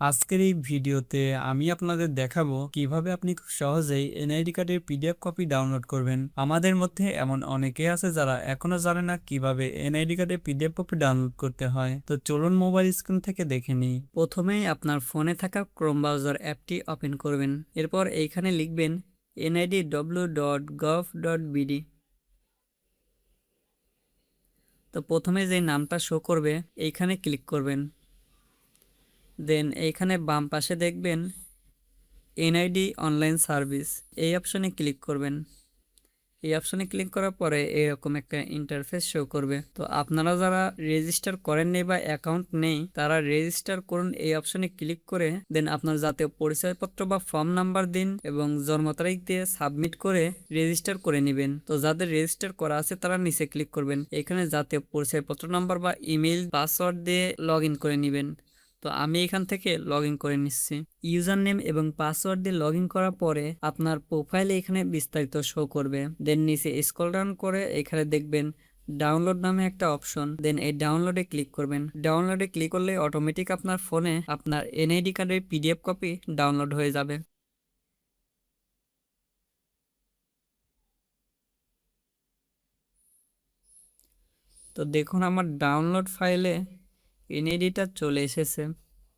আজকের এই ভিডিওতে আমি আপনাদের দেখাবো কিভাবে আপনি খুব সহজেই এনআইডি কার্ডের পিডিএফ কপি ডাউনলোড করবেন। আমাদের মধ্যে এমন অনেকে আছে যারা এখনো জানে না কিভাবে এনআইডি কার্ডের পিডিএফ কপি ডাউনলোড করতে হয়। তো চলুন মোবাইল স্ক্রিন থেকে দেখে নিই। প্রথমেই আপনার ফোনে থাকা ক্রোম ব্রাউজার অ্যাপটি ওপেন করবেন। এরপর এইখানে লিখবেন nidw.gov.bd। তো প্রথমে যে নামটা শো করবে এইখানে ক্লিক করবেন। দেন এইখানে বাম পাশে দেখবেন এনআইডি অনলাইন সার্ভিস, এই অপশনে ক্লিক করবেন। এই অপশনে ক্লিক করার পরে এরকম একটা ইন্টারফেস শো করবে। তো আপনারা যারা রেজিস্টার করেননি বা অ্যাকাউন্ট নেই তারা রেজিস্টার করুন এই অপশনে ক্লিক করে। দেন আপনার জাতীয় পরিচয়পত্র বা ফর্ম নাম্বার দিন এবং জন্ম তারিখ দিয়ে সাবমিট করে রেজিস্টার করে নেবেন। তো যাদের রেজিস্টার করা আছে তারা নিচে ক্লিক করবেন। এখানে জাতীয় পরিচয়পত্র নাম্বার বা ইমেল পাসওয়ার্ড দিয়ে লগ ইন করে নেবেন। তো আমি এখান থেকে লগ ইন করে নিচ্ছি। ইউজার নেম এবং পাসওয়ার্ড দিয়ে লগ ইন করার পরে আপনার প্রোফাইলে এখানে বিস্তারিত শো করবে। দেন নিচে স্ক্রল ডাউন করে এখানে দেখবেন ডাউনলোড নামে একটা অপশন। দেন এই ডাউনলোডে ক্লিক করবেন। ডাউনলোডে ক্লিক করলে অটোমেটিক আপনার ফোনে আপনার এনআইডি কার্ডের পিডিএফ কপি ডাউনলোড হয়ে যাবে। তো দেখুন আমার ডাউনলোড ফাইলে এনআইডিটা চলে এসেছে।